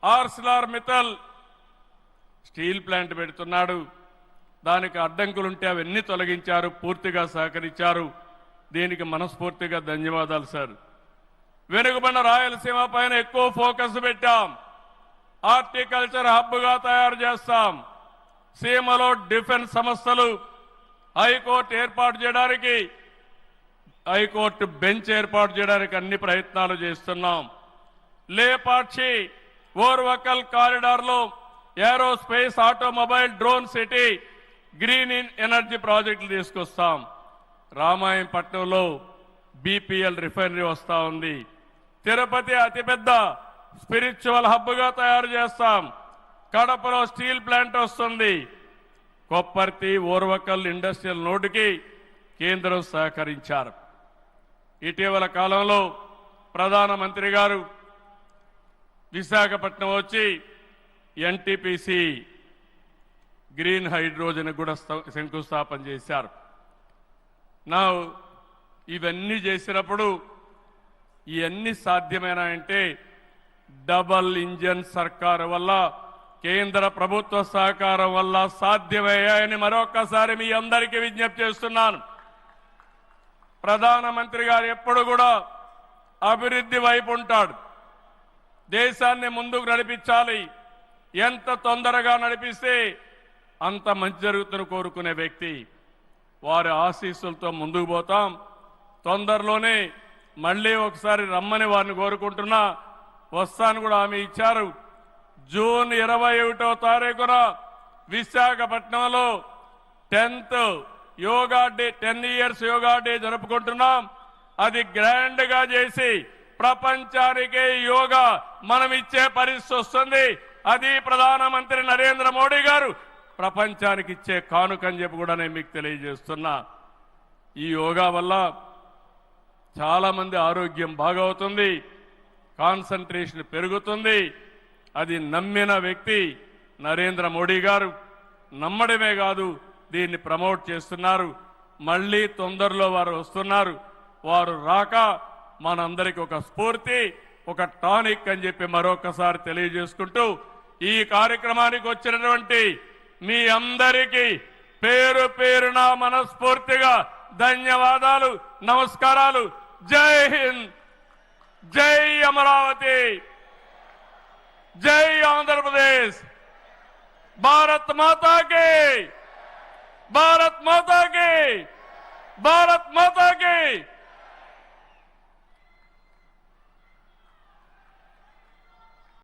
Arcelor Mittal steel plant పెడుతున్నాడు. దానికి అడ్డంకులుంటే అవన్నీ తొలగించారు, పూర్తిగా సహకరించారు. దీనికి మనస్ఫూర్తిగా ధన్యవాదాలు సార్. వెనుకబడిన రాయలసీమ పైన ఎక్కువ ఫోకస్ పెట్టాం. హార్టికల్చర్ హబ్గా తయారు చేస్తాం. సీమలో డిఫెన్స్ సంస్థలు, హైకోర్టు ఏర్పాటు చేయడానికి, హైకోర్టు బెంచ్ ఏర్పాటు చేయడానికి అన్ని ప్రయత్నాలు చేస్తున్నాం. లేపాక్షి ఓర్వకల్ కారిడార్లో aerospace, automobile, drone city, green energy ప్రాజెక్టులు తీసుకొస్తాం. రామాయంపట్నంలో బీపీఎల్ రిఫైనరీ వస్తా ఉంది. తిరుపతి అతిపెద్ద స్పిరిచువల్ హబ్గా తయారు చేస్తాం. కడపలో స్టీల్ ప్లాంట్ వస్తుంది. కొప్పర్తి, ఓర్వకల్ ఇండస్ట్రియల్ నోటుకి కేంద్రం సహకరించారు. ఇటీవల కాలంలో ప్రధానమంత్రి గారు విశాఖపట్నం వచ్చి ఎన్టీపీసీ గ్రీన్ హైడ్రోజన్ కూడా శంకుస్థాపన చేశారు. ఇవన్నీ చేసినప్పుడు ఇవన్నీ సాధ్యమేనంటే డబల్ ఇంజన్ సర్కారు వల్ల, కేంద్ర ప్రభుత్వ సహకారం వల్ల సాధ్యమయ్యాయని మరొక్కసారి మీ అందరికీ విజ్ఞప్తి చేస్తున్నాను. ప్రధానమంత్రి గారు ఎప్పుడు కూడా అభివృద్ధి వైపు ఉంటాడు. దేశాన్ని ముందుకు నడిపించాలి. ఎంత తొందరగా నడిపిస్తే అంత మంచి జరుగుతుందని కోరుకునే వ్యక్తి. వారి ఆశీస్సులతో ముందుకు పోతాం. తొందరలోనే మళ్ళీ ఒకసారి రమ్మని వారిని కోరుకుంటున్నా. వస్తాను కూడా హామీ ఇచ్చారు. జూన్ 21వ తారీఖున విశాఖపట్నంలో 10th yoga day, 10 years yoga day జరుపుకుంటున్నాం. అది గ్రాండ్ గా చేసి ప్రపంచానికి యోగా మనం ఇచ్చే పరిస్థితి వస్తుంది. అది ప్రధానమంత్రి నరేంద్ర మోడీ గారు ప్రపంచానికి ఇచ్చే కానుకని చెప్పి కూడా నేను మీకు తెలియజేస్తున్నా. ఈ యోగా వల్ల చాలా మంది ఆరోగ్యం బాగవుతుంది, కాన్సంట్రేషన్ పెరుగుతుంది. అది నమ్మిన వ్యక్తి నరేంద్ర మోడీ గారు. నమ్మడమే కాదు, దీన్ని ప్రమోట్ చేస్తున్నారు. మళ్ళీ తొందరలో వారు వస్తున్నారు. వారు రాక మనందరికీ ఒక స్ఫూర్తి, ఒక టానిక్ అని చెప్పి మరొకసారి తెలియజేసుకుంటూ ఈ కార్యక్రమానికి వచ్చినటువంటి మీ అందరికీ పేరు పేరున మనస్ఫూర్తిగా ధన్యవాదాలు, నమస్కారాలు. జై హింద్, జై అమరావతి, జై ఆంధ్రప్రదేశ్. భారత్ మాతా కి, భారత్ మాతా కి, భారత్ మాతా కి.